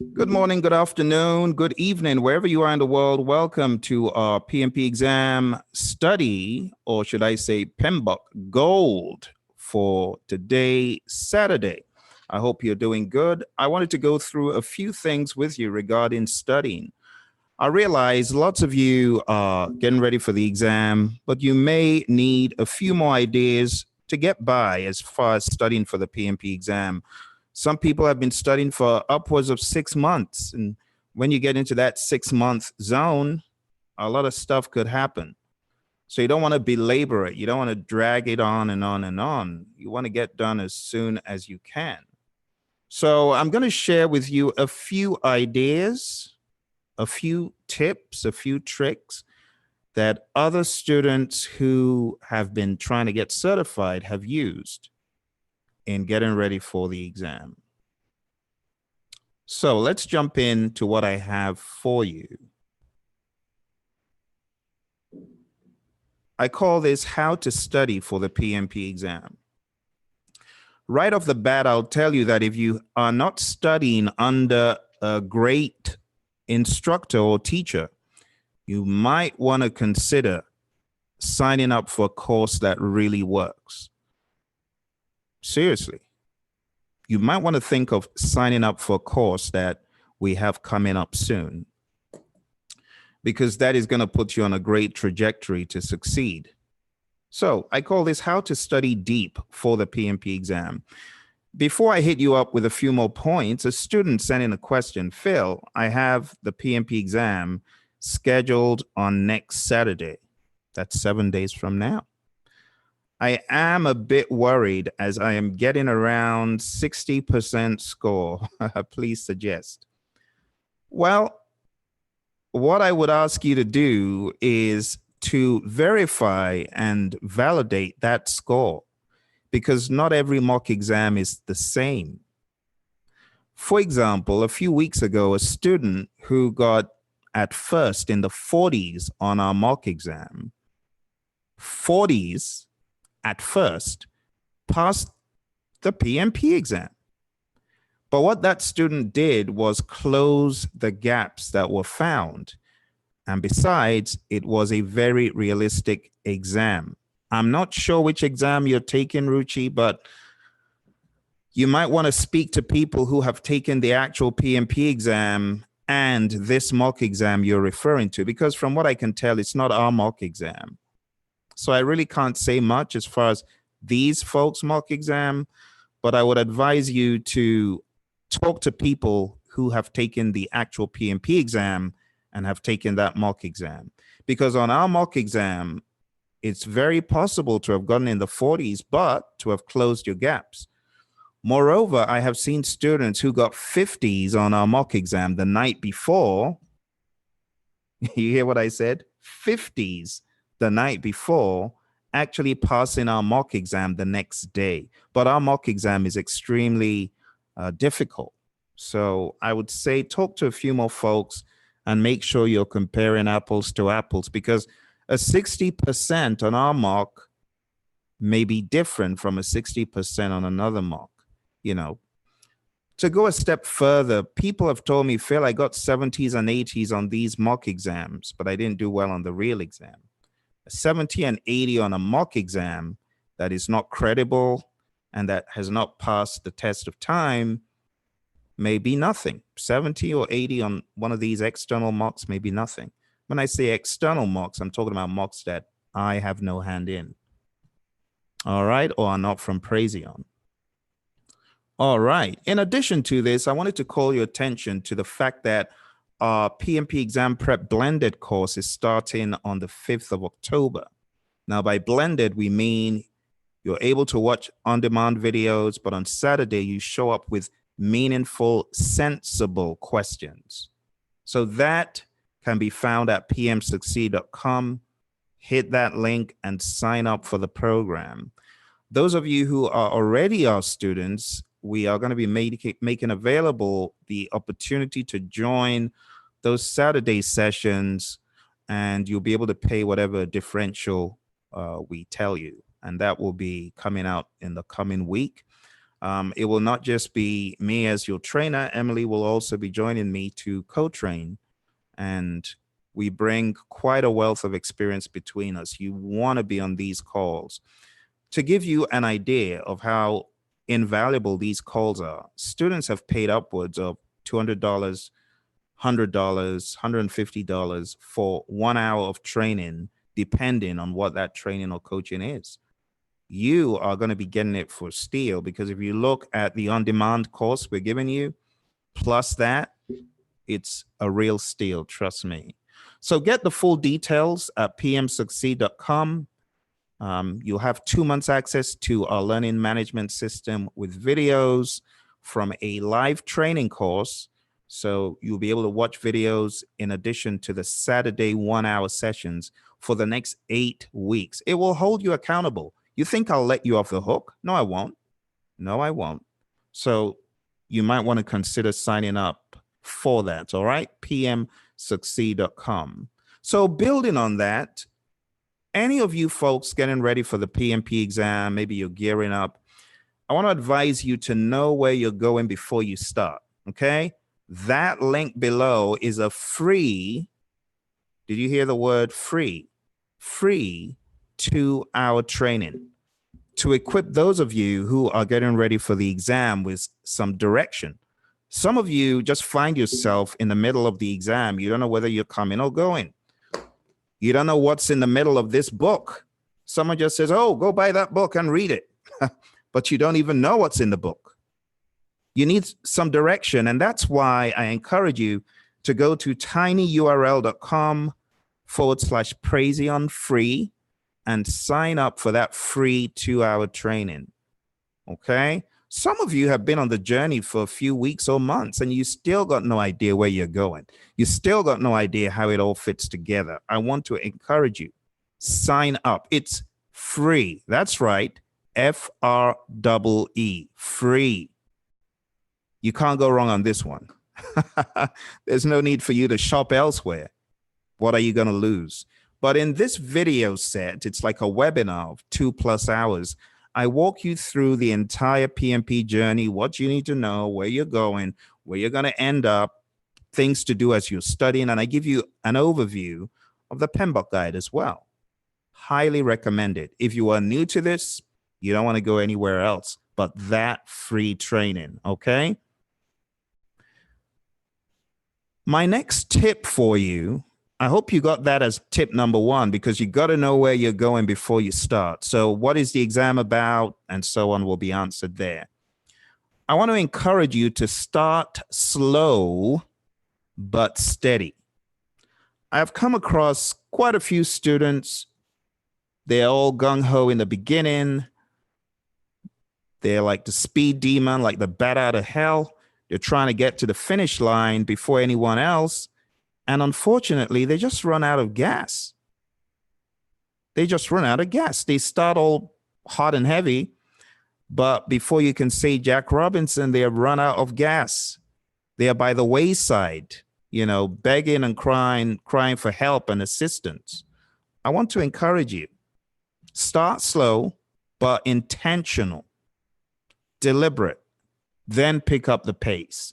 Good morning, good afternoon, good evening, wherever you are in the world. Welcome to our PMP exam study, or should I say PMBOK Gold for today, Saturday. I hope you're doing good. I wanted to go through a few things with you regarding studying. I realize lots of you are getting ready for the exam, but you may need a few more ideas to get by as far as studying for the PMP exam. Some people have been studying for upwards of 6 months. And when you get into that 6 month zone, a lot of stuff could happen. So you don't want to belabor it. You don't want to drag it on and on and on. You want to get done as soon as you can. So I'm going to share with you a few ideas, a few tips, a few tricks that other students who have been trying to get certified have used in getting ready for the exam. So let's jump into what I have for you. I call this How to Study for the PMP Exam. Right off the bat, I'll tell you that if you are not studying under a great instructor or teacher, you might want to consider signing up for a course that really works. Seriously, you might want to think of signing up for a course that we have coming up soon, because that is going to put you on a great trajectory to succeed. So I call this How to Study Deep for the PMP exam. Before I hit you up with a few more points, a student sent in a question. Phil, I have the PMP exam scheduled on next Saturday. That's 7 days from now. I am a bit worried as I am getting around 60% score. Please suggest. Well, what I would ask you to do is to verify and validate that score, because not every mock exam is the same. For example, a few weeks ago, a student who got at first in the 40s on our mock exam, 40s at first, passed the PMP exam. But what that student did was close the gaps that were found. And besides, it was a very realistic exam. I'm not sure which exam you're taking, Ruchi, but you might want to speak to people who have taken the actual PMP exam and this mock exam you're referring to, because from what I can tell, it's not our mock exam. So I really can't say much as far as these folks' mock exam, but I would advise you to talk to people who have taken the actual PMP exam and have taken that mock exam. Because on our mock exam, it's very possible to have gotten in the 40s, but to have closed your gaps. Moreover, I have seen students who got 50s on our mock exam the night before. You hear what I said? 50s the night before, actually passing our mock exam the next day. But our mock exam is extremely difficult. So I would say talk to a few more folks and make sure you're comparing apples to apples, because a 60% on our mock may be different from a 60% on another mock. You know, to go a step further, people have told me, Phil, I got 70s and 80s on these mock exams, but I didn't do well on the real exam. 70 and 80 on a mock exam that is not credible and that has not passed the test of time may be nothing. 70 or 80 on one of these external mocks may be nothing. When I say external mocks, I'm talking about mocks that I have no hand in. All right, or are not from Praizion. All right. In addition to this, I wanted to call your attention to the fact that our PMP Exam Prep Blended course is starting on the 5th of October. Now, by blended, we mean you're able to watch on-demand videos, but on Saturday, you show up with meaningful, sensible questions. So that can be found at pmsucceed.com. Hit that link and sign up for the program. Those of you who are already our students, we are going to be making available the opportunity to join those Saturday sessions, and you'll be able to pay whatever differential we tell you. And that will be coming out in the coming week. It will not just be me as your trainer. Emily will also be joining me to co-train, and we bring quite a wealth of experience between us. You want to be on these calls. To give you an idea of how invaluable these calls are, students have paid upwards of $200, $100, $150 for 1 hour of training, depending on what that training or coaching is. You are going to be getting it for steal, because if you look at the on-demand course we're giving you, plus that, it's a real steal, trust me. So get the full details at pmsucceed.com. You'll have 2 months access to our learning management system with videos from a live training course. So you'll be able to watch videos in addition to the Saturday 1 hour sessions for the next 8 weeks. It will hold you accountable. You think I'll let you off the hook? No, I won't. No, I won't. So you might want to consider signing up for that. All right. pmsucceed.com. So building on that, any of you folks getting ready for the PMP exam, maybe you're gearing up, I want to advise you to know where you're going before you start, okay? That link below is a free, did you hear the word free? Free 2-hour training to equip those of you who are getting ready for the exam with some direction. Some of you just find yourself in the middle of the exam. You don't know whether you're coming or going. You don't know what's in the middle of this book. Someone just says, oh, go buy that book and read it. But you don't even know what's in the book. You need some direction. And that's why I encourage you to go to tinyurl.com/Praizion free and sign up for that free 2-hour training. Okay? Some of you have been on the journey for a few weeks or months, and you still got no idea where you're going. You still got no idea how it all fits together. I want to encourage you. Sign up. It's free. That's right. FREE. Free. You can't go wrong on this one. There's no need for you to shop elsewhere. What are you going to lose? But in this video set, it's like a webinar of 2+ hours. I walk you through the entire PMP journey, what you need to know, where you're going, where you're going to end up, things to do as you're studying, and I give you an overview of the PMBOK guide as well. Highly recommend it. If you are new to this, you don't want to go anywhere else but that free training, okay? My next tip for you, I hope you got that as tip number 1, because you got to know where you're going before you start. So what is the exam about? And so on will be answered there. I want to encourage you to start slow but steady. I've come across quite a few students. They're all gung-ho in the beginning. They're like the speed demon, like the bat out of hell. They're trying to get to the finish line before anyone else. And unfortunately, they just run out of gas. They just run out of gas. They start all hot and heavy, but before you can say Jack Robinson, they have run out of gas. They are by the wayside, you know, begging and crying for help and assistance. I want to encourage you. Start slow, but intentional, deliberate, then pick up the pace.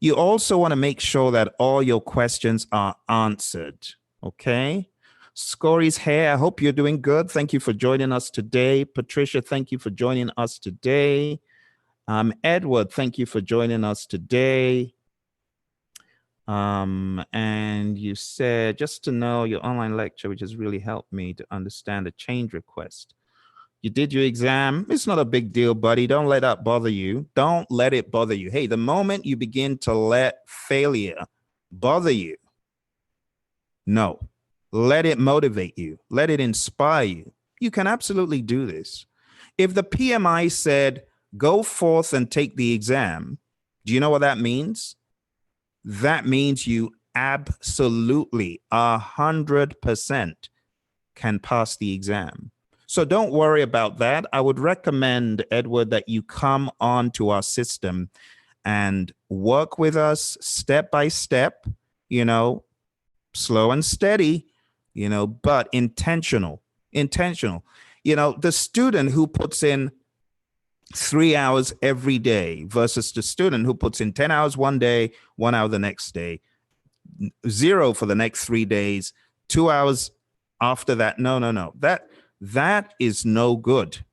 You also want to make sure that all your questions are answered, okay? Scory's here. I hope you're doing good. Thank you for joining us today. Patricia, thank you for joining us today. Edward, thank you for joining us today. And you said, just to know, your online lecture, which has really helped me to understand the change request. You did your exam. It's not a big deal, buddy. Don't let that bother you. Don't let it bother you. Hey, the moment you begin to let failure bother you, no, let it motivate you. Let it inspire you. You can absolutely do this. If the PMI said, go forth and take the exam, do you know what that means? That means you absolutely 100% can pass the exam. So don't worry about that. I would recommend, Edward, that you come on to our system and work with us step by step, you know, slow and steady, you know, but intentional. You know, the student who puts in 3 hours every day versus the student who puts in 10 hours one day, 1 hour the next day, 0 for the next 3 days, 2 hours after that. No. That is no good,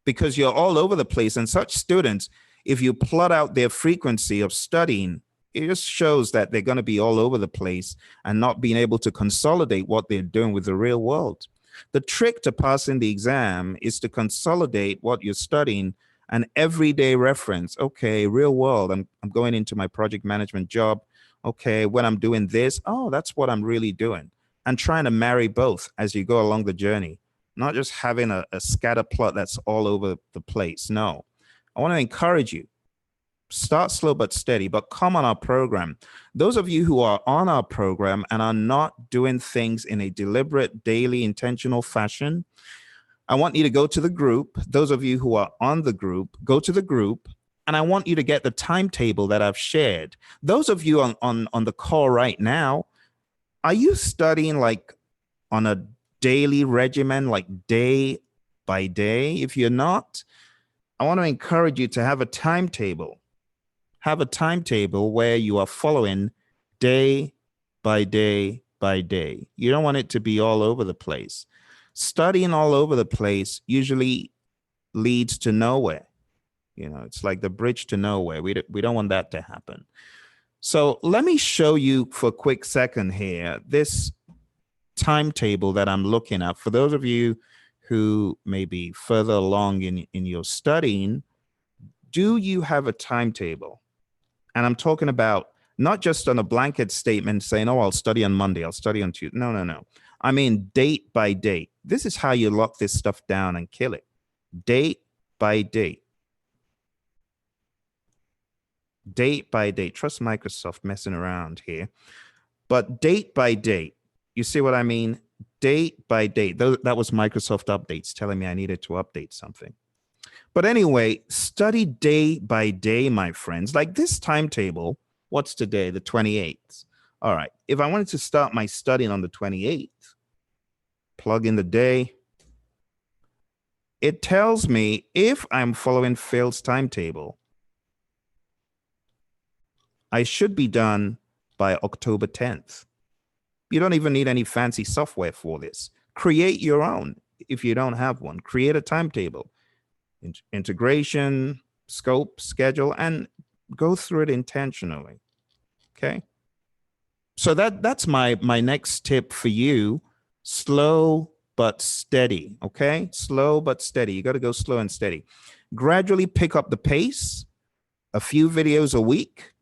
because you're all over the place. And such students, if you plot out their frequency of studying, it just shows that they're going to be all over the place and not being able to consolidate what they're doing with the real world. The trick to passing the exam is to consolidate what you're studying, an everyday reference. Okay, real world, I'm going into my project management job. Okay, when I'm doing this, oh, that's what I'm really doing. And trying to marry both as you go along the journey, not just having a scatter plot that's all over the place. No, I want to encourage you. Start slow but steady, but come on our program. Those of you who are on our program and are not doing things in a deliberate, daily, intentional fashion, I want you to go to the group. Those of you who are on the group, go to the group, and I want you to get the timetable that I've shared. Those of you on the call right now, are you studying like on a daily regimen, like day by day? If you're not, I want to encourage you to have a timetable. Have a timetable where you are following day by day by day. You don't want it to be all over the place. Studying all over the place usually leads to nowhere. You know, it's like the bridge to nowhere. We don't want that to happen. So let me show you for a quick second here this timetable that I'm looking at. For those of you who may be further along in your studying, do you have a timetable? And I'm talking about not just on a blanket statement saying, oh, I'll study on Monday, I'll study on Tuesday. No. I mean, date by date. This is how you lock this stuff down and kill it. Date by date. Date by date. Trust Microsoft messing around here. But date by date. You see what I mean? Date by date. That was Microsoft updates telling me I needed to update something. But anyway, study day by day, my friends. Like this timetable, what's today? The 28th. All right. If I wanted to start my studying on the 28th, plug in the day. It tells me if I'm following Phil's timetable, I should be done by October 10th. You don't even need any fancy software for this. Create your own if you don't have one. Create a timetable. Integration, scope, schedule, and go through it intentionally. Okay. So that's my next tip for you. Slow but steady. Okay. Slow but steady. You got to go slow and steady. Gradually pick up the pace. A few videos a week.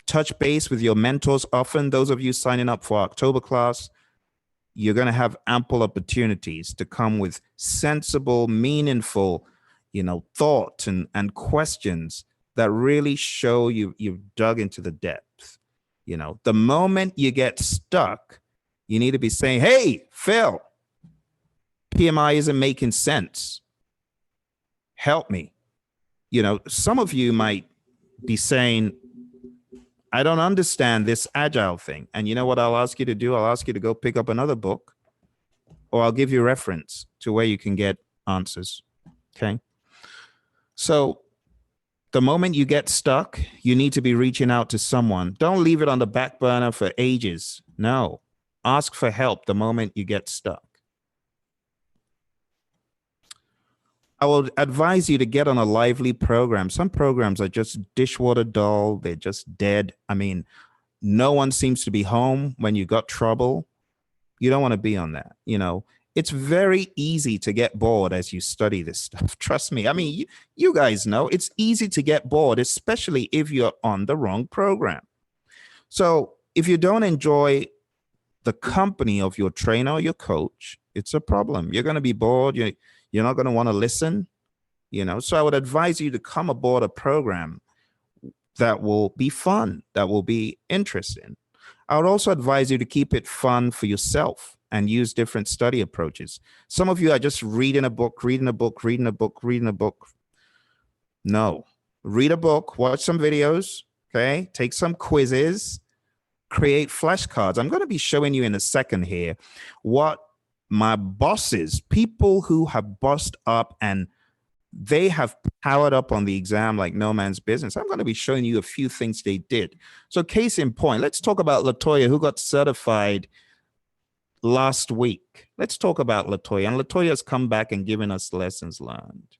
Touch base with your mentors often. Those of you signing up for October class, you're going to have ample opportunities to come with sensible, meaningful, thought and questions that really show you've dug into the depth. The moment you get stuck, you need to be saying, hey, Phil, PMI isn't making sense. Help me. Some of you might be saying, I don't understand this agile thing. And you know what I'll ask you to do? I'll ask you to go pick up another book, or I'll give you reference to where you can get answers. Okay. So the moment you get stuck, you need to be reaching out to someone. Don't leave it on the back burner for ages. No, ask for help the moment you get stuck. I will advise you to get on a lively program. Some programs are just dishwater dull. They're just dead. I mean, no one seems to be home when you got trouble. You don't want to be on that. It's very easy to get bored as you study this stuff. Trust me. I mean, you guys know it's easy to get bored, especially if you're on the wrong program. So if you don't enjoy the company of your trainer or your coach, it's a problem. You're going to be bored. You're not going to want to listen, So I would advise you to come aboard a program that will be fun, that will be interesting. I would also advise you to keep it fun for yourself and use different study approaches. Some of you are just reading a book. No, read a book, watch some videos, okay? Take some quizzes, create flashcards. I'm going to be showing you in a second here what my bosses, people who have bossed up and they have powered up on the exam like no man's business. I'm going to be showing you a few things they did. So case in point, let's talk about LaToya, who got certified last week. Let's talk about LaToya. And LaToya's come back and given us lessons learned.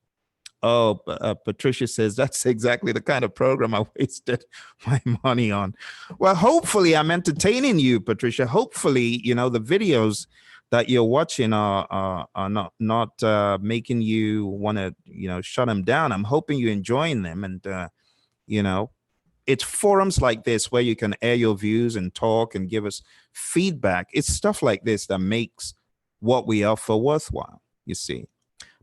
Oh, Patricia says, that's exactly the kind of program I wasted my money on. Well, hopefully I'm entertaining you, Patricia. Hopefully, you know, the videos that you're watching are not making you want to, you know, shut them down. I'm hoping you're enjoying them. And, you know, it's forums like this where you can air your views and talk and give us feedback. It's stuff like this that makes what we offer worthwhile, you see.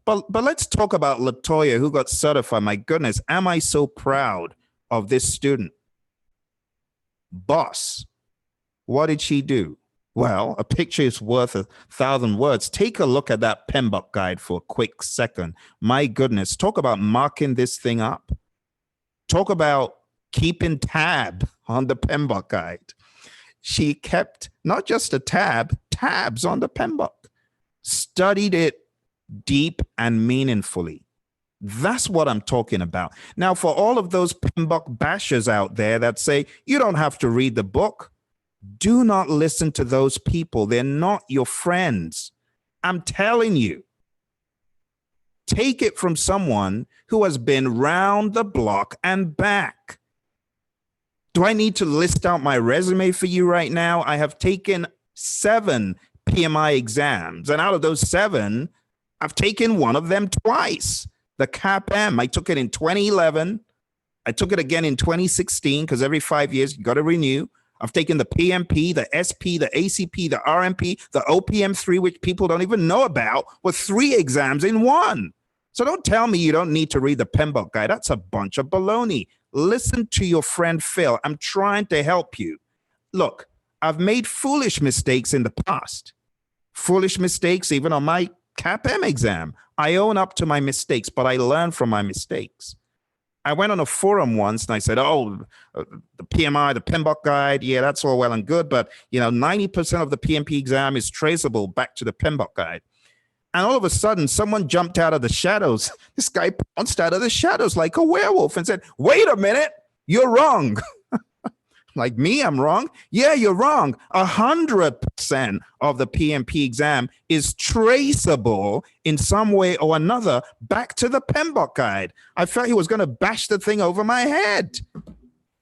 But let's talk about LaToya, who got certified. My goodness, am I so proud of this student? Boss, what did she do? Well, a picture is worth 1,000 words. Take a look at that PMBOK guide for a quick second. My goodness, talk about marking this thing up. Talk about keeping tab on the PMBOK guide. She kept not just a tabs on the PMBOK. Studied it deep and meaningfully. That's what I'm talking about. Now, for all of those PMBOK bashers out there that say, you don't have to read the book, do not listen to those people. They're not your friends. I'm telling you. Take it from someone who has been round the block and back. Do I need to list out my resume for you right now? I have taken 7 PMI exams, and out of those 7, I've taken one of them twice. The CAPM, I took it in 2011. I took it again in 2016 because every 5 years you got to renew. I've taken the PMP, the SP, the ACP, the RMP, the OPM3, which people don't even know about, with 3 exams in one. So don't tell me you don't need to read the PMBOK guide. That's a bunch of baloney. Listen to your friend Phil. I'm trying to help you. Look, I've made foolish mistakes in the past. Foolish mistakes even on my CAPM exam. I own up to my mistakes, but I learn from my mistakes. I went on a forum once and I said, oh, the PMI, the PMBOK guide, yeah, that's all well and good. But, you know, 90% of the PMP exam is traceable back to the PMBOK guide. And all of a sudden, someone jumped out of the shadows. This guy pounced out of the shadows like a werewolf and said, wait a minute, you're wrong. Like me, I'm wrong? Yeah, you're wrong. 100% of the PMP exam is traceable in some way or another back to the PMBOK guide. I felt he was going to bash the thing over my head.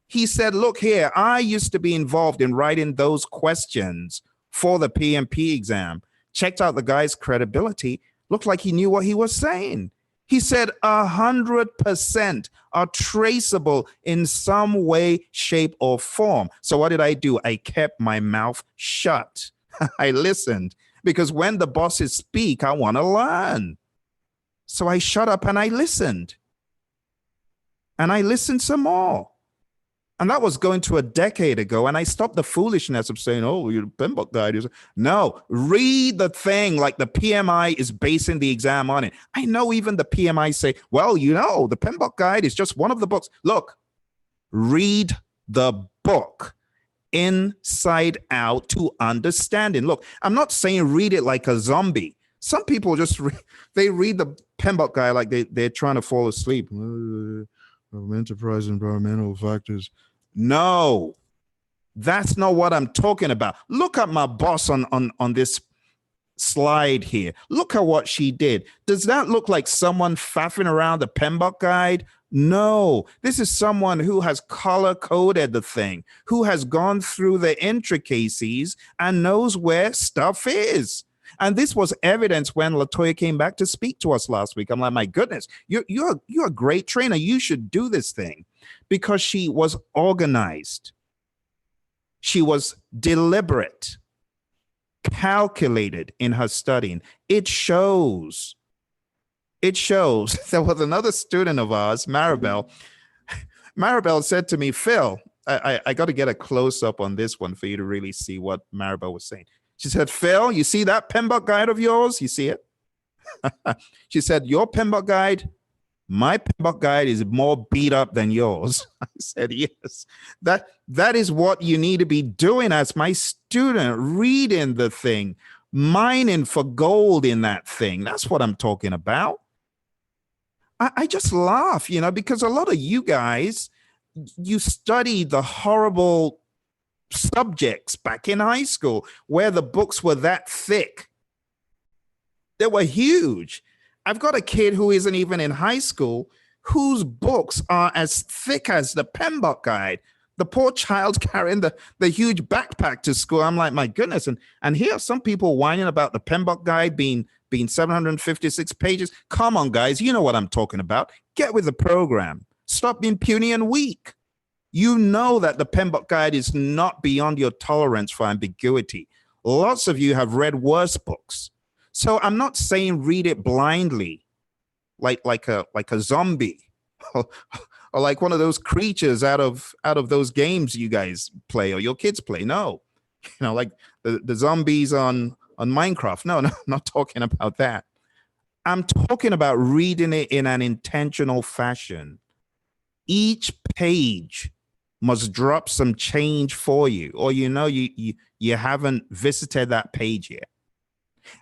He said, look here, I used to be involved in writing those questions for the PMP exam. Checked out the guy's credibility. Looked like he knew what he was saying. He said 100% are traceable in some way, shape, or form. So what did I do? I kept my mouth shut. I listened because when the bosses speak, I want to learn. So I shut up and I listened. And I listened some more. And that was going to a decade ago. And I stopped the foolishness of saying, oh, your PMBOK guide is. No, read the thing like the PMI is basing the exam on it. I know even the PMI say, well, you know, the PMBOK guide is just one of the books. Look, read the book inside out to understanding. Look, I'm not saying read it like a zombie. Some people just, they read the PMBOK guide like they're trying to fall asleep. Enterprise environmental factors. No, that's not what I'm talking about. Look at my boss on this slide here. Look at what she did. Does that look like someone faffing around the PMBOK guide? No, this is someone who has color coded the thing, who has gone through the intricacies and knows where stuff is. And this was evidence when LaToya came back to speak to us last week. I'm like, my goodness, you're a great trainer. You should do this thing, because she was organized. She was deliberate, calculated in her studying. It shows. It shows. There was another student of ours, Maribel. Maribel said to me, Phil, I got to get a close up on this one for you to really see what Maribel was saying. She said, Phil, you see that PMBOK guide of yours? You see it? She said, your PMBOK guide, my PMBOK guide is more beat up than yours. I said, yes. That is what you need to be doing as my student, reading the thing, mining for gold in that thing. That's what I'm talking about. I just laugh, because a lot of you guys, you study the horrible subjects back in high school where the books were that thick. They were huge. I've got a kid who isn't even in high school whose books are as thick as the PMBOK guide. The poor child's carrying the huge backpack to school. I'm like, my goodness. And here are some people whining about the PMBOK guide being 756 pages. Come on, guys. You know what I'm talking about. Get with the program. Stop being puny and weak. You know that the PMBOK guide is not beyond your tolerance for ambiguity. Lots of you have read worse books. So I'm not saying read it blindly, like a zombie, or like one of those creatures out of those games you guys play or your kids play. No, like the zombies on Minecraft. No, I'm not talking about that. I'm talking about reading it in an intentional fashion. Each page must drop some change for you, or you haven't visited that page yet.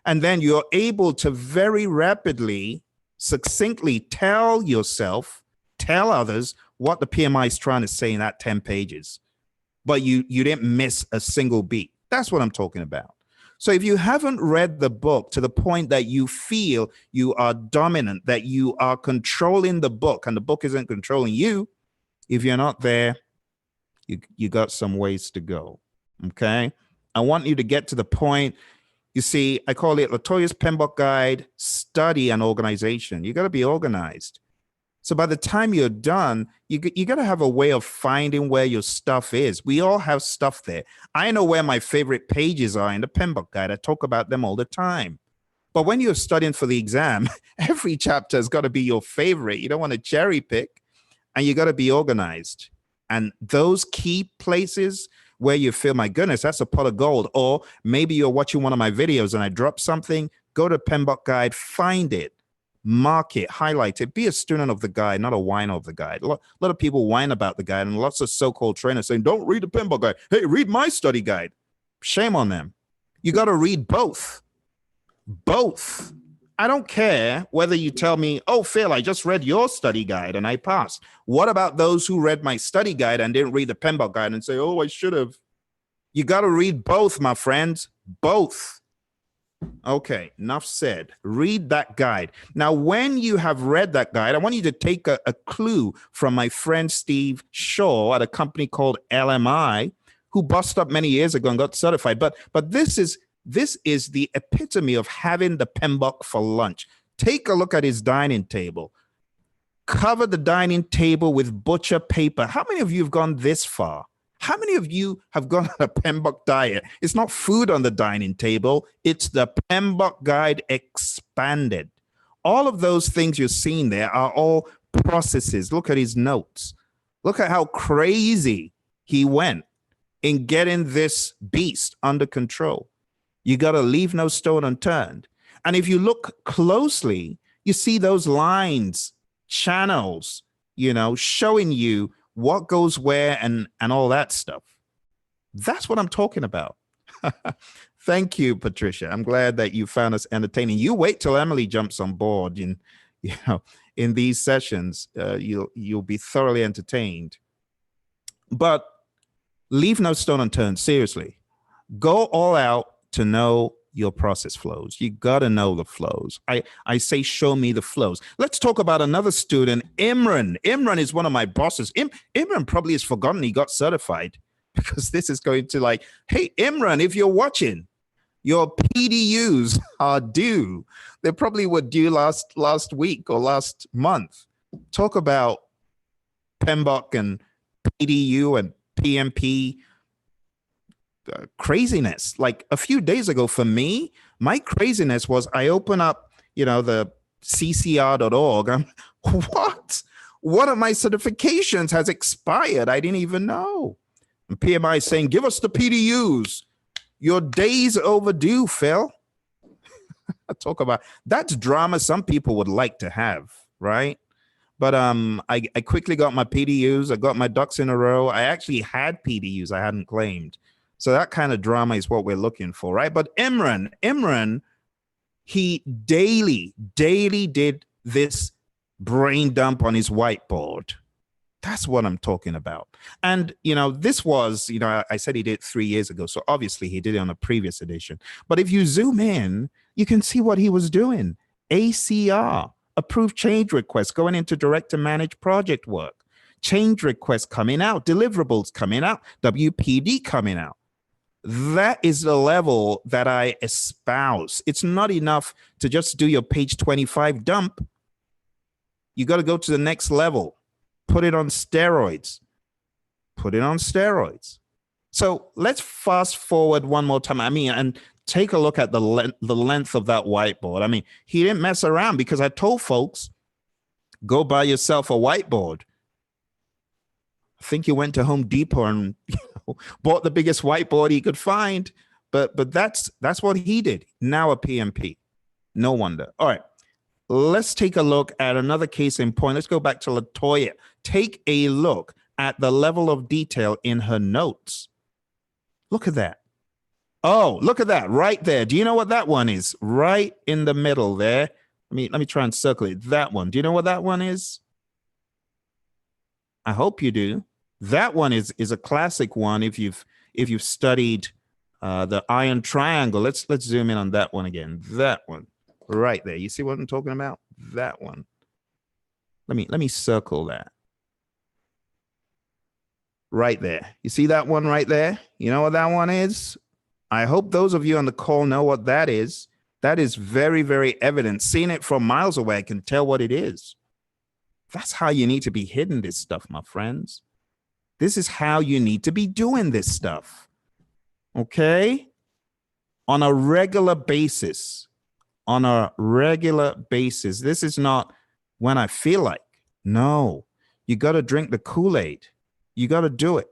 And then you're able to very rapidly, succinctly tell yourself, tell others what the PMI is trying to say in that 10 pages. But you didn't miss a single beat. That's what I'm talking about. So if you haven't read the book to the point that you feel you are dominant, that you are controlling the book and the book isn't controlling you, if you're not there, you got some ways to go. Okay. I want you to get to the point. You see, I call it LaToya's PMBOK Guide, Study and Organization. You got to be organized. So by the time you're done, you got to have a way of finding where your stuff is. We all have stuff there. I know where my favorite pages are in the PMBOK Guide. I talk about them all the time. But when you're studying for the exam, every chapter has got to be your favorite. You don't want to cherry pick, and you got to be organized. And those key places where you feel, my goodness, that's a pot of gold. Or maybe you're watching one of my videos and I drop something, go to PMBOK Guide, find it, mark it, highlight it, be a student of the guide, not a whiner of the guide. A lot of people whine about the guide, and lots of so-called trainers saying, don't read the PMBOK Guide. Hey, read my study guide. Shame on them. You got to read both. Both. I don't care whether you tell me, oh, Phil, I just read your study guide and I passed. What about those who read my study guide and didn't read the PMBOK guide and say, oh, I should have? You got to read both, my friends, both. Okay, enough said. Read that guide. Now, when you have read that guide, I want you to take a clue from my friend Steve Shaw at a company called LMI, who bust up many years ago and got certified. But this is the epitome of having the PMBOK for lunch. Take a look at his dining table. Cover the dining table with butcher paper. How many of you have gone this far? How many of you have gone on a PMBOK diet? It's not food on the dining table. It's the PMBOK guide expanded. All of those things you're seeing there are all processes. Look at his notes. Look at how crazy he went in getting this beast under control. You got to leave no stone unturned. And if you look closely, you see those lines, channels, showing you what goes where and all that stuff. That's what I'm talking about. Thank you, Patricia. I'm glad that you found us entertaining. You wait till Emily jumps on board in these sessions. You'll be thoroughly entertained. But leave no stone unturned. Seriously, go all out to know your process flows. You got to know the flows. I say, show me the flows. Let's talk about another student, Imran. Imran is one of my bosses. Imran probably has forgotten he got certified, because this is going to hey, Imran, if you're watching, your PDUs are due. They probably were due last week or last month. Talk about PMBOK and PDU and PMP craziness. Like a few days ago for me, my craziness was I open up, the ccr.org. One of my certifications has expired. I didn't even know. And PMI is saying, give us the PDUs. Your day's overdue, Phil. Talk about that's drama some people would like to have, right? But I quickly got my PDUs. I got my ducks in a row. I actually had PDUs I hadn't claimed. So that kind of drama is what we're looking for, right? But Imran, he daily did this brain dump on his whiteboard. That's what I'm talking about. And, this was, I said he did it 3 years ago. So obviously he did it on a previous edition. But if you zoom in, you can see what he was doing. ACR, approved change requests going into direct to manage project work, change requests coming out, deliverables coming out, WPD coming out. That is the level that I espouse. It's not enough to just do your page 25 dump. You got to go to the next level. Put it on steroids. Put it on steroids. So let's fast forward one more time. And take a look at the length of that whiteboard. He didn't mess around, because I told folks, go buy yourself a whiteboard. I think he went to Home Depot and bought the biggest whiteboard he could find. But that's what he did. Now a PMP. No wonder. All right. Let's take a look at another case in point. Let's go back to LaToya. Take a look at the level of detail in her notes. Look at that. Oh, look at that right there. Do you know what that one is? Right in the middle there. Let me try and circle it. That one. Do you know what that one is? I hope you do. That one is a classic one. If you've studied the iron triangle, let's zoom in on that one again. That one. Right there. You see what I'm talking about? That one. Let me circle that. Right there. You see that one right there? You know what that one is? I hope those of you on the call know what that is. That is very, very evident. Seeing it from miles away, I can tell what it is. That's how you need to be hitting this stuff, my friends. This is how you need to be doing this stuff. Okay? On a regular basis. On a regular basis. This is not when I feel like. No. You got to drink the Kool-Aid. You got to do it.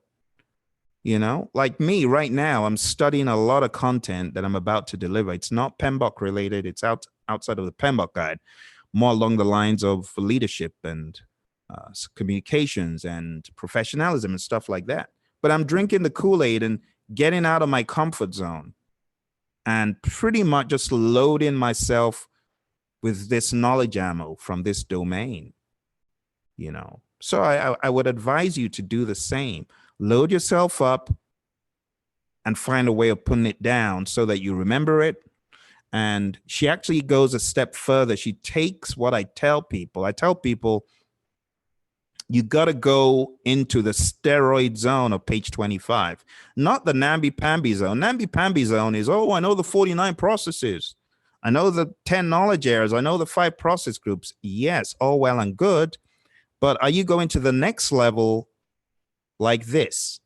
Like me right now, I'm studying a lot of content that I'm about to deliver. It's not PMBOK related. It's outside of the PMBOK guide, more along the lines of leadership and communications and professionalism and stuff like that. But I'm drinking the Kool-Aid and getting out of my comfort zone and pretty much just loading myself with this knowledge ammo from this domain, So I would advise you to do the same. Load yourself up and find a way of putting it down so that you remember it. And she actually goes a step further. She takes what I tell people. I tell people, you got to go into the steroid zone of page 25, not the namby-pamby zone. Namby-pamby zone is, I know the 49 processes. I know the 10 knowledge areas. I know the 5 process groups. Yes, all well and good. But are you going to the next level like this?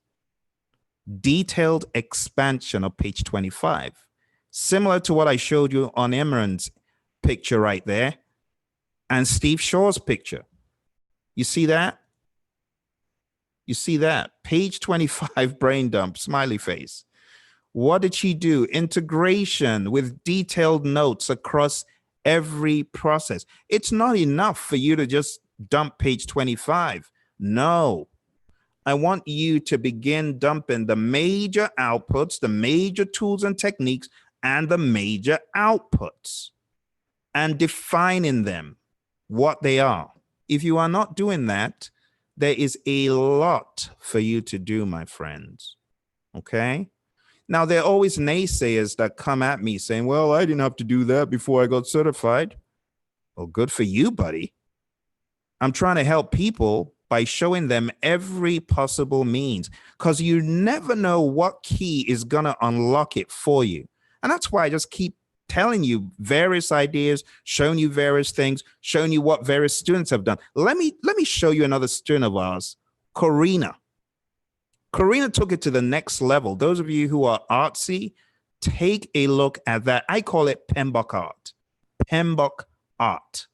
Detailed expansion of page 25. Similar to what I showed you on Imran's picture right there and Steve Shaw's picture. You see that? You see that? Page 25, brain dump, smiley face. What did she do? Integration with detailed notes across every process. It's not enough for you to just dump page 25. No. I want you to begin dumping the major outputs, the major tools and techniques, and the major outputs, and defining them, what they are. If you are not doing that, there is a lot for you to do, my friends. Okay? Now, there are always naysayers that come at me saying, well, I didn't have to do that before I got certified. Well, good for you, buddy. I'm trying to help people by showing them every possible means, because you never know what key is going to unlock it for you. And that's why I just keep telling you various ideas, showing you various things, showing you what various students have done. Let me show you another student of ours, Corina. Corina took it to the next level. Those of you who are artsy, take a look at that. I call it PMBOK Art. PMBOK Art.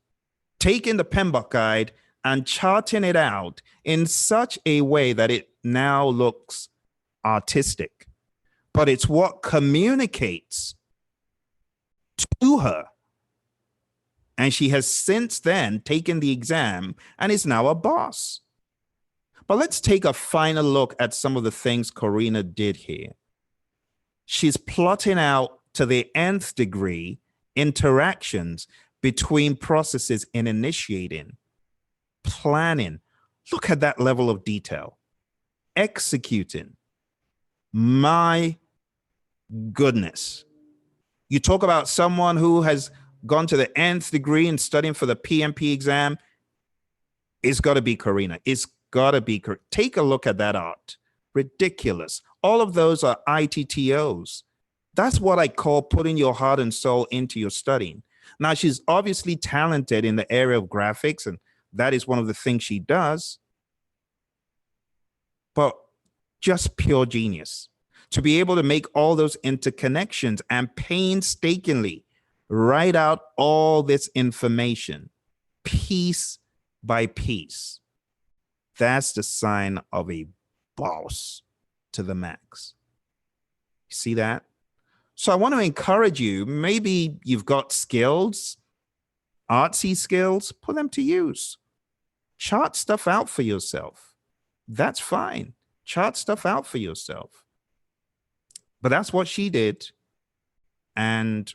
Taking the PMBOK guide and charting it out in such a way that it now looks artistic. But it's what communicates to her. And she has since then taken the exam and is now a boss. But let's take a final look at some of the things Corina did here. She's plotting out to the nth degree interactions between processes in initiating. planning. Look at that level of detail. Executing. My goodness. You talk about someone who has gone to the nth degree and studying for the PMP exam. It's got to be Corina. It's got to be. Take a look at that art. Ridiculous. All of those are ITTOs. That's what I call putting your heart and soul into your studying. Now, she's obviously talented in the area of graphics, and that is one of the things she does. But just pure genius. To be able to make all those interconnections and painstakingly write out all this information piece by piece. That's the sign of a boss to the max. You see that? So I want to encourage you, maybe you've got skills, artsy skills, put them to use. Chart stuff out for yourself. That's fine. Chart stuff out for yourself. But that's what she did. And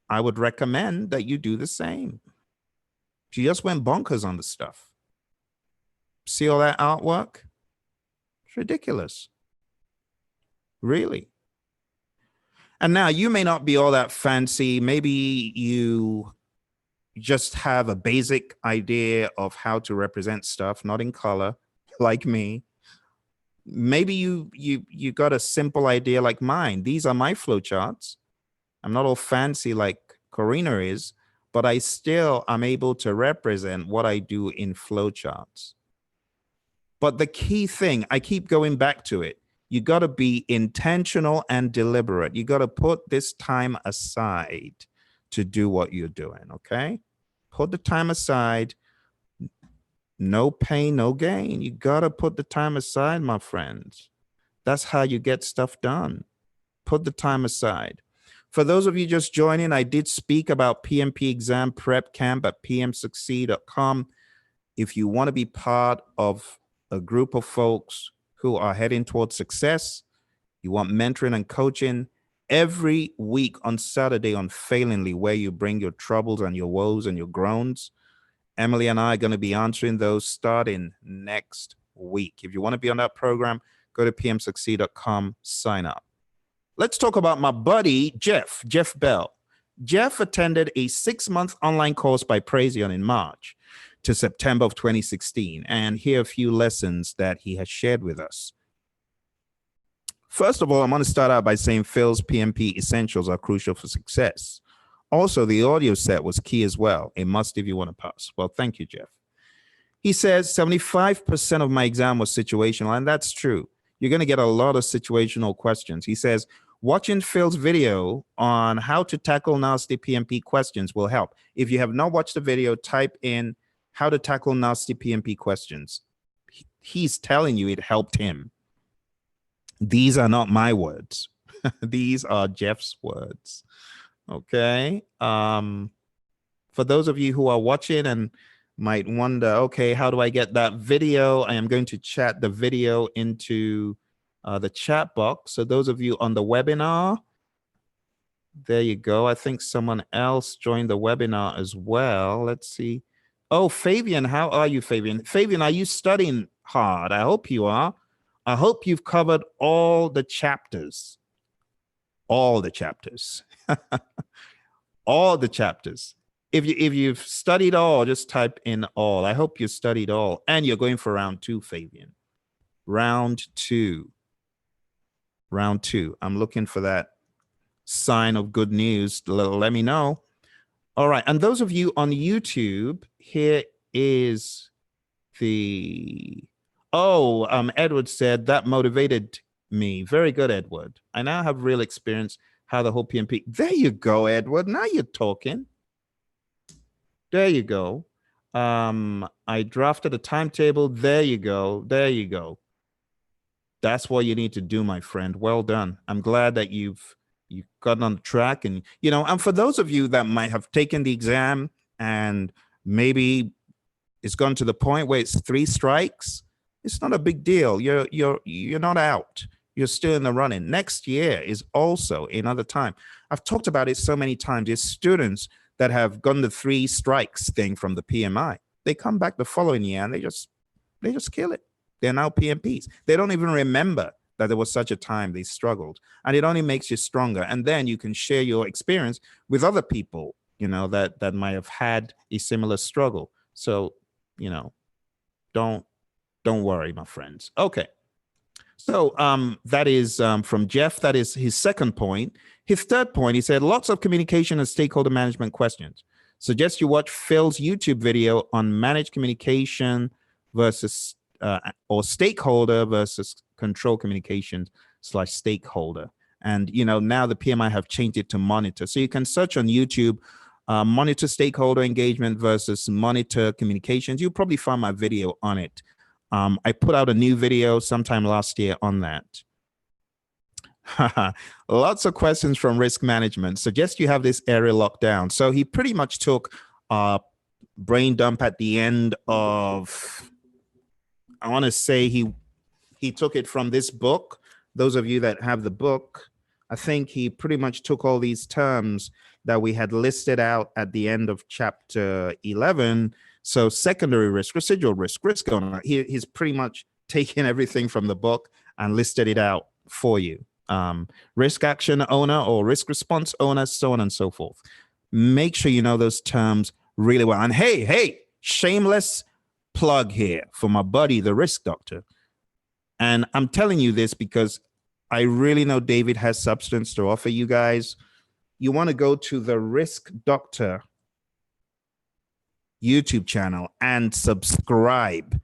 I would recommend that you do the same. She just went bonkers on the stuff. See all that artwork? It's ridiculous. Really. And now you may not be all that fancy. Maybe you just have a basic idea of how to represent stuff, not in color, like me. Maybe you got a simple idea like mine. These are my flowcharts. I'm not all fancy like Corina is, but I still am able to represent what I do in flowcharts. But the key thing, I keep going back to it. You got to be intentional and deliberate. You got to put this time aside to do what you're doing, okay? Put the time aside. No pain, no gain. You got to put the time aside, my friends. That's how you get stuff done. Put the time aside. For those of you just joining, I did speak about PMP Exam Prep Camp at pmsucceed.com. If you want to be part of a group of folks who are heading towards success, you want mentoring and coaching every week on Saturday on Failingly, where you bring your troubles and your woes and your groans. Emily and I are going to be answering those starting next week. If you want to be on that program, go to pmsucceed.com, sign up. Let's talk about my buddy, Jeff Bell. Jeff attended a 6-month online course by Praizion in March to September of 2016, and here are a few lessons that he has shared with us. First of all, I'm going to start out by saying Phil's PMP essentials are crucial for success. Also, the audio set was key as well. A must if you want to pass. Well, thank you, Jeff. He says 75% of my exam was situational, and that's true. You're going to get a lot of situational questions. He says, watching Phil's video on how to tackle nasty PMP questions will help. If you have not watched the video, type in how to tackle nasty PMP questions. He's telling you it helped him. These are not my words. These are Jeff's words. Okay. For those of you who are watching and might wonder, okay, how do I get that video? I am going to chat the video into the chat box. So those of you on the webinar, there you go. I think someone else joined the webinar as well. Let's see. Oh, Fabian, how are you, Fabian? Fabian, are you studying hard? I hope you are. I hope you've covered all the chapters. All the chapters. All the chapters. If you've studied all, just type in all. I hope you studied all. And you're going for round 2, Fabian. Round 2. Round 2. I'm looking for that sign of good news. Let me know. All right. And those of you on YouTube, here is the... Oh, Edward said that motivated me. Very good, Edward. I now have real experience how the whole PMP. There you go, Edward. Now you're talking. There you go. I drafted a timetable. There you go. There you go. That's what you need to do, my friend. Well done. I'm glad that you've gotten on the track. And, you know, and for those of you that might have taken the exam and maybe it's gone to the point where it's 3 strikes, it's not a big deal. You're not out. You're still in the running. Next year is also another time. I've talked about it so many times. There's students that have gone the 3 strikes thing from the PMI. They come back the following year and they just kill it. They're now PMPs. They don't even remember that there was such a time they struggled, and it only makes you stronger. And then you can share your experience with other people, you know, that might have had a similar struggle. So, you know, don't worry, my friends. Okay. So that is from Jeff. That is his second point. His third point, he said, lots of communication and stakeholder management questions. Suggest you watch Phil's YouTube video on managed communication versus or stakeholder versus control communications / stakeholder. And, you know, now the PMI have changed it to monitor. So you can search on YouTube, monitor stakeholder engagement versus monitor communications. You'll probably find my video on it. I put out a new video sometime last year on that. Lots of questions from risk management. Suggest you have this area locked down. So he pretty much took a brain dump at the end of, I want to say he took it from this book. Those of you that have the book, I think he pretty much took all these terms that we had listed out at the end of chapter 11. So secondary risk, residual risk owner. He's pretty much taken everything from the book and listed it out for you. Risk action owner or risk response owner, so on and so forth. Make sure you know those terms really well. And hey, shameless plug here for my buddy, the risk doctor. And I'm telling you this because I really know David has substance to offer you guys. You want to go to the Risk Doctor YouTube channel and subscribe.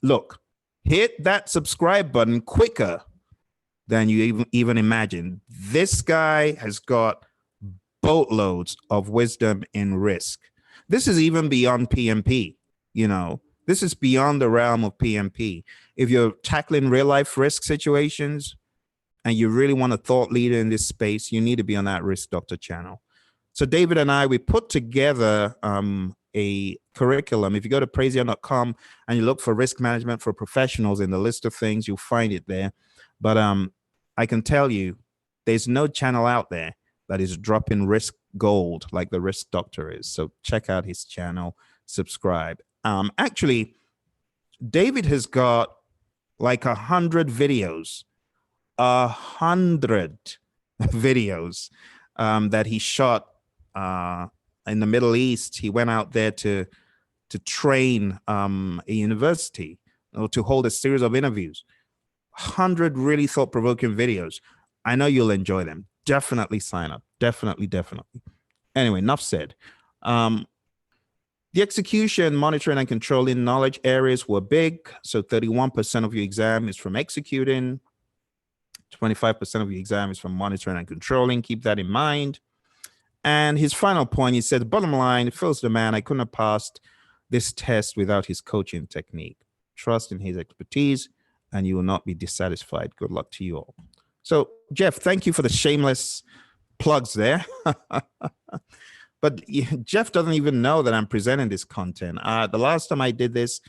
Look, hit that subscribe button quicker than you even imagine. This guy has got boatloads of wisdom in risk. This is even beyond PMP, you know. This is beyond the realm of PMP. If you're tackling real life risk situations and you really want a thought leader in this space, you need to be on that Risk Doctor channel. So David and I, we put together a curriculum. If you go to Praizion.com and you look for risk management for professionals in the list of things, you'll find it there. But I can tell you, there's no channel out there that is dropping risk gold like the Risk Doctor is. So check out his channel, subscribe. Actually, David has got like 100 videos, 100 videos that he shot in the Middle East. He went out there to train a university or to hold a series of interviews. 100 really thought-provoking videos. I know you'll enjoy them. Definitely sign up. Definitely. Anyway, enough said. The execution, monitoring, and controlling knowledge areas were big. So 31% of your exam is from executing. 25% of your exam is from monitoring and controlling. Keep that in mind. And his final point, he said, bottom line, Phil's the man. I couldn't have passed this test without his coaching technique. Trust in his expertise, and you will not be dissatisfied. Good luck to you all. So, Jeff, thank you for the shameless plugs there. But Jeff doesn't even know that I'm presenting this content. The last time I did this,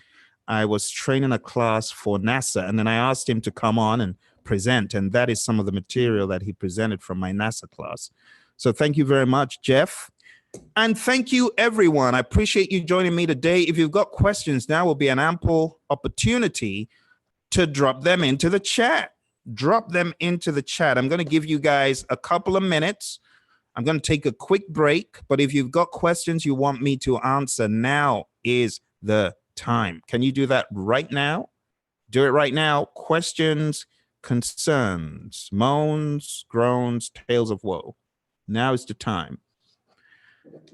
I was training a class for NASA, and then I asked him to come on and present, and that is some of the material that he presented from my NASA class. So thank you very much, Jeff. And thank you, everyone. I appreciate you joining me today. If you've got questions, now will be an ample opportunity to drop them into the chat. Drop them into the chat. I'm going to give you guys a couple of minutes. I'm going to take a quick break, but if you've got questions you want me to answer, now is the time. Can you do that right now? Do it right now. Questions, concerns, moans, groans, tales of woe. Now is the time.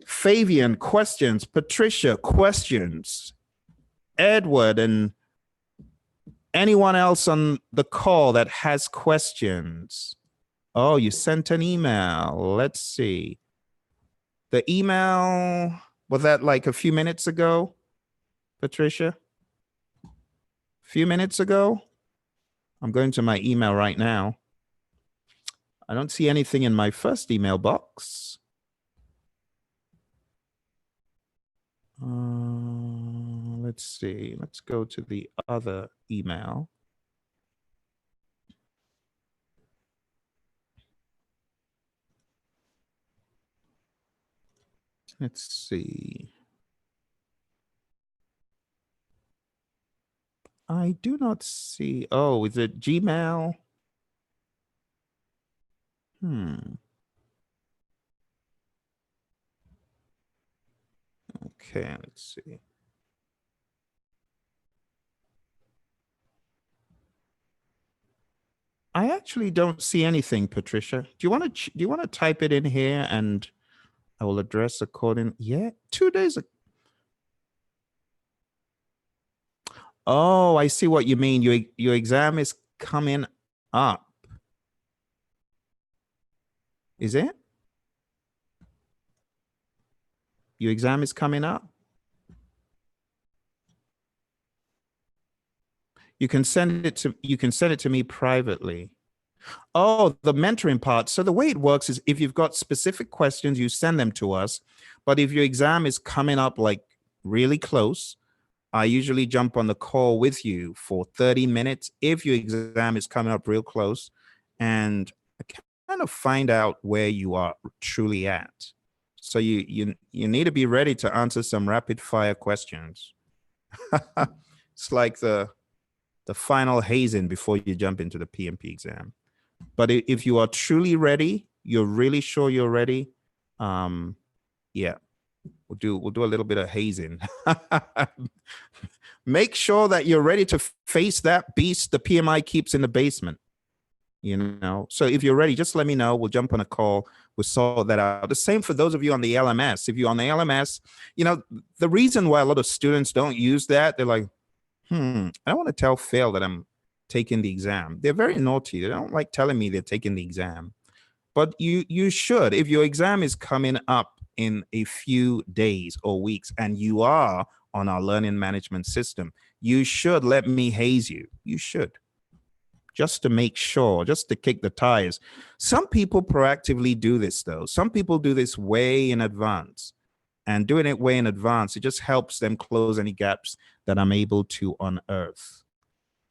Fabian, questions. Patricia, questions. Edward, and anyone else on the call that has questions. Oh, you sent an email. Let's see. The email, was that like a few minutes ago, Patricia? A few minutes ago? I'm going to my email right now. I don't see anything in my first email box. Let's see. Let's go to the other email. Let's see. I do not see. Oh, is it Gmail? Okay, let's see. I actually don't see anything, Patricia. Do you want to type it in here and I will address according? Yeah, 2 days. Oh, I see what you mean. Your exam is coming up. Is it? Your exam is coming up. You can send it to me privately. Oh, the mentoring part. So the way it works is if you've got specific questions, you send them to us. But if your exam is coming up like really close, I usually jump on the call with you for 30 minutes if your exam is coming up real close, and I kind of find out where you are truly at. So you need to be ready to answer some rapid fire questions. It's like the final hazing before you jump into the PMP exam. But if you are truly ready, you're really sure you're ready, yeah, we'll do a little bit of hazing. Make sure that you're ready to face that beast the PMI keeps in the basement. You know, so if you're ready, just let me know. We'll jump on a call. We'll sort that out. The same for those of you on the LMS. If you're on the LMS, you know, the reason why a lot of students don't use that, they're like, I don't want to tell Phil that I'm taking the exam. They're very naughty. They don't like telling me they're taking the exam. But you should. If your exam is coming up in a few days or weeks and you are on our learning management system, you should let me haze you. You should. Just to make sure, just to kick the tires. Some people proactively do this, though. Some people do this way in advance. And doing it way in advance, it just helps them close any gaps that I'm able to unearth.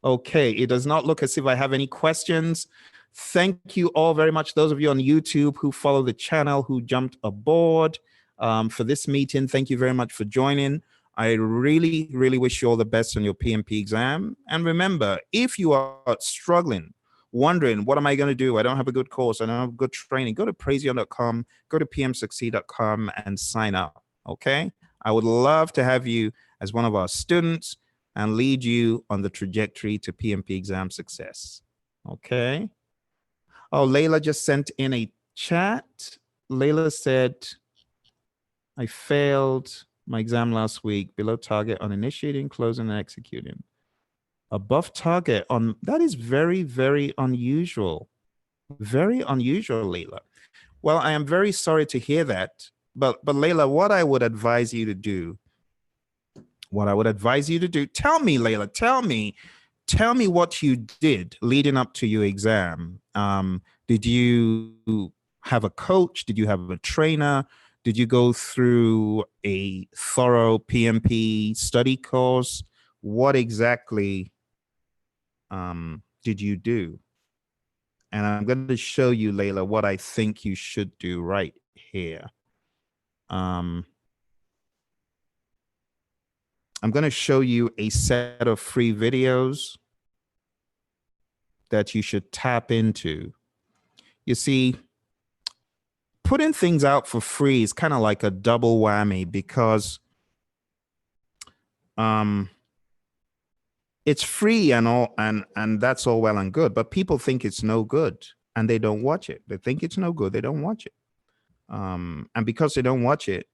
Okay, it does not look as if I have any questions. Thank you all very much. Those of you on YouTube who follow the channel, who jumped aboard for this meeting, thank you very much for joining. I really, really wish you all the best on your PMP exam. And remember, if you are struggling, wondering, what am I going to do? I don't have a good course. I don't have good training. Go to Praizion.com, go to pmsucceed.com and sign up. Okay. I would love to have you as one of our students and lead you on the trajectory to PMP exam success. Okay. Oh, Layla just sent in a chat. Layla said, I failed my exam last week, below target on initiating, closing, and executing. Above target on, that is very, very unusual. Very unusual, Layla. Well, I am very sorry to hear that. But Layla, what I would advise you to do, tell me, Layla, tell me what you did leading up to your exam. Did you have a coach? Did you have a trainer? Did you go through a thorough PMP study course? What exactly did you do? And I'm going to show you, Layla, what I think you should do right here. I'm going to show you a set of free videos that you should tap into. You see, putting things out for free is kind of like a double whammy because it's free and all, and that's all well and good, but people think it's no good and they don't watch it. They think it's no good, they don't watch it. And because they don't watch it,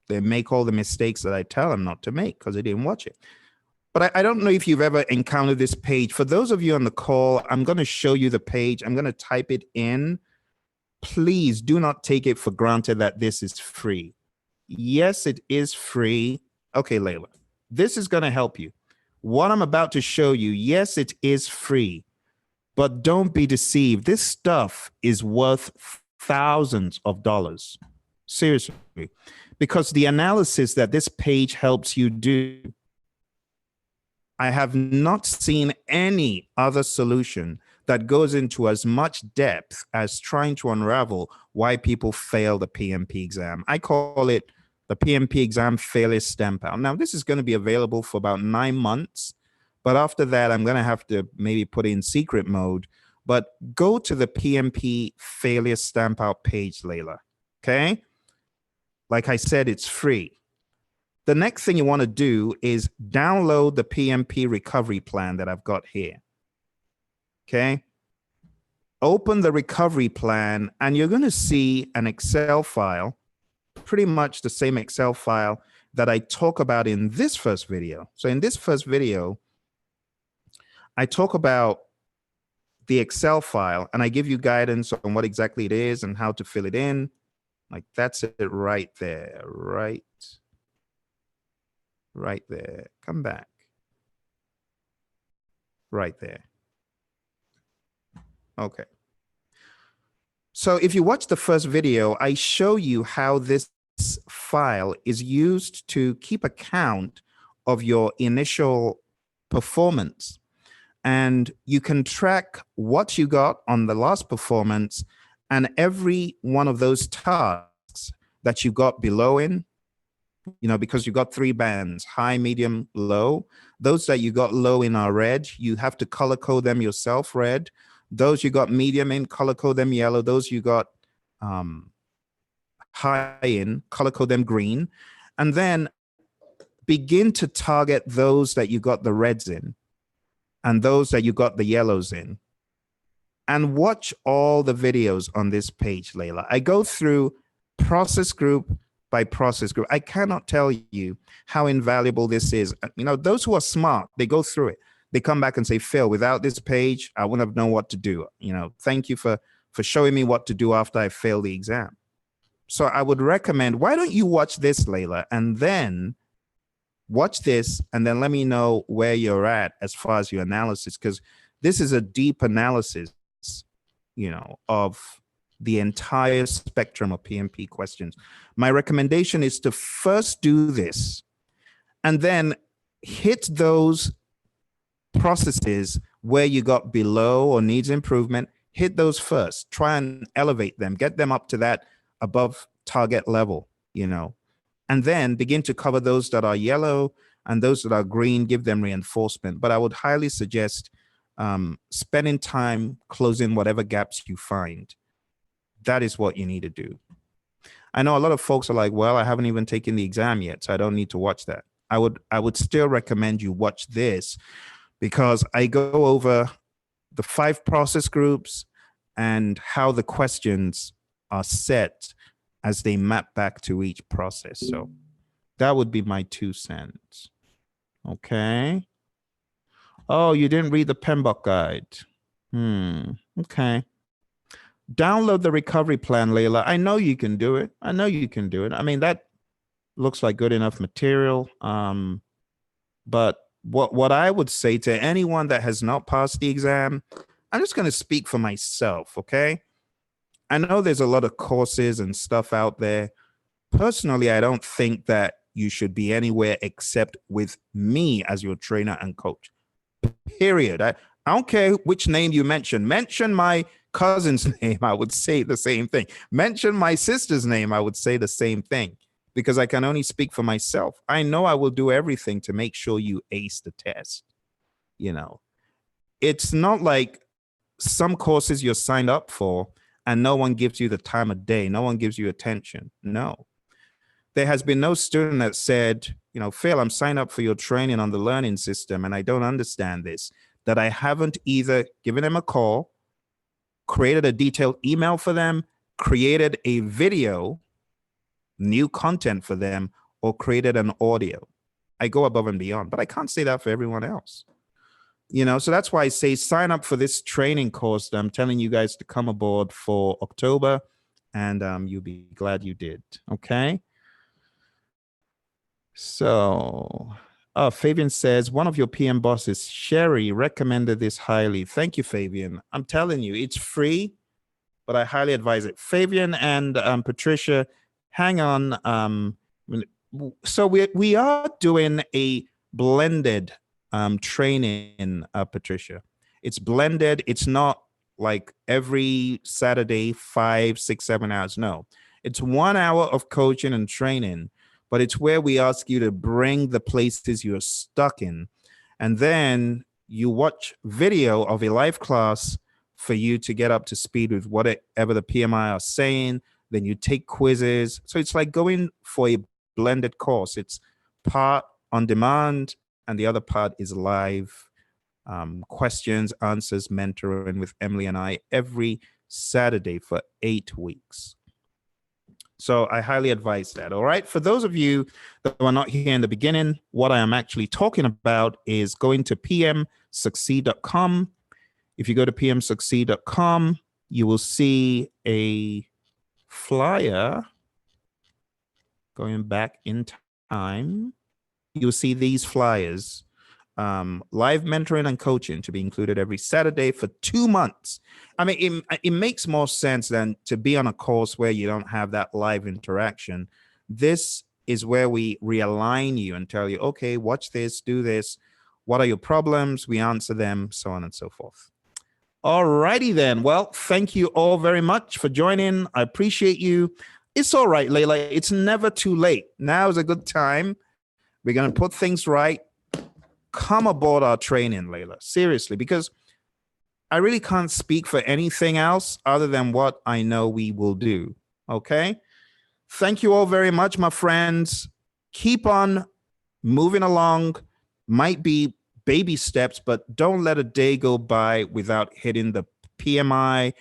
they make all the mistakes that I tell them not to make because they didn't watch it. But I don't know if you've ever encountered this page. For those of you on the call, I'm going to show you the page. I'm going to type it in. Please do not take it for granted that this is free. Yes, it is free. Okay, Layla, this is going to help you. What I'm about to show you, yes, it is free, but don't be deceived. This stuff is worth thousands of dollars. Seriously, because the analysis that this page helps you do, I have not seen any other solution that goes into as much depth as trying to unravel why people fail the PMP exam. I call it the PMP exam failure stamp out. Now, this is going to be available for about 9 months. But after that, I'm going to have to maybe put in secret mode. But go to the PMP failure stamp out page, Layla. Okay? Like I said, it's free. The next thing you want to do is download the PMP recovery plan that I've got here. Okay? Open the recovery plan, and you're going to see an Excel file, pretty much the same Excel file that I talk about in this first video. So in this first video, I talk about the Excel file, and I give you guidance on what exactly it is and how to fill it in. Like that's it right there, right there. Come back. Right there. Okay. So if you watch the first video, I show you how this file is used to keep account of your initial performance. And you can track what you got on the last performance and every one of those tasks that you got below in, you know, because you got 3 bands, high, medium, low. Those that you got low in are red. You have to color code them yourself, red. Those you got medium in, color code them yellow. Those you got high in, color code them green. And then begin to target those that you got the reds in and those that you got the yellows in. And watch all the videos on this page, Layla. I go through process group by process group. I cannot tell you how invaluable this is. You know, those who are smart, they go through it. They come back and say, Phil, without this page, I wouldn't have known what to do. You know, thank you for showing me what to do after I failed the exam. So I would recommend, why don't you watch this, Layla, and then watch this, and then let me know where you're at as far as your analysis, because this is a deep analysis, you know, of the entire spectrum of PMP questions. My recommendation is to first do this and then hit those processes where you got below or needs improvement. Hit those first, try and elevate them, get them up to that above target level, you know, and then begin to cover those that are yellow and those that are green, give them reinforcement. But I would highly suggest spending time closing whatever gaps you find. That is what you need to do. I know a lot of folks are like, well, I haven't even taken the exam yet, so I don't need to watch that. I would still recommend you watch this, because I go over the 5 process groups and how the questions are set as they map back to each process. So that would be my 2 cents. Okay. Oh, you didn't read the PMBOK guide. Okay. Download the recovery plan, Layla. I know you can do it. I know you can do it. I mean, that looks like good enough material. But what I would say to anyone that has not passed the exam, I'm just going to speak for myself, okay? I know there's a lot of courses and stuff out there. Personally, I don't think that you should be anywhere except with me as your trainer and coach. Period. I don't care which name you mention. Mention my cousin's name, I would say the same thing. Mention my sister's name, I would say the same thing, because I can only speak for myself. I know I will do everything to make sure you ace the test. You know, it's not like some courses you're signed up for and no one gives you the time of day. No one gives you attention. No. There has been no student that said, you know, Phil, I'm signed up for your training on the learning system and I don't understand this, that I haven't either given them a call, created a detailed email for them, created a video, new content for them, or created an audio. I go above and beyond, but I can't say that for everyone else. You know, so that's why I say sign up for this training course that I'm telling you guys to come aboard for October, and you'll be glad you did. Okay. So, Fabian says, one of your PM bosses, Sherry, recommended this highly. Thank you, Fabian. I'm telling you, it's free, but I highly advise it. Fabian and Patricia, hang on. So we are doing a blended training, Patricia. It's blended. It's not like every Saturday, 5, 6, 7 hours. No, it's 1 hour of coaching and training, but it's where we ask you to bring the places you're stuck in And then you watch video of a live class for you to get up to speed with whatever the PMI are saying. Then you take quizzes. So it's like going for a blended course. It's part on demand and the other part is live questions, answers, mentoring with Emily and I every Saturday for 8 weeks. So I highly advise that. All right. For those of you that were not here in the beginning, what I am actually talking about is going to pmsucceed.com. If you go to pmsucceed.com, you will see a flyer going back in time. You'll see these flyers, live mentoring and coaching to be included every Saturday for 2 months. I mean, it makes more sense than to be on a course where you don't have that live interaction. This is where we realign you and tell you, okay, watch this, do this. What are your problems? We answer them, so on and so forth. All righty then. Well, thank you all very much for joining. I appreciate you. It's all right, Layla. It's never too late. Now is a good time. We're going to put things right. Come aboard our training, Layla. Seriously, because I really can't speak for anything else other than what I know we will do. Okay? Thank you all very much, my friends. Keep on moving along. Might be baby steps, but don't let a day go by without hitting the PMI,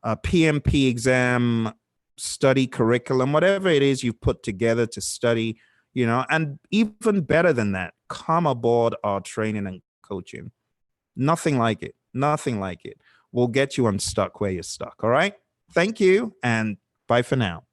PMP exam, study curriculum, whatever it is you've put together to study, you know, and even better than that, come aboard our training and coaching. Nothing like it. Nothing like it. We'll get you unstuck where you're stuck. All right. Thank you and bye for now.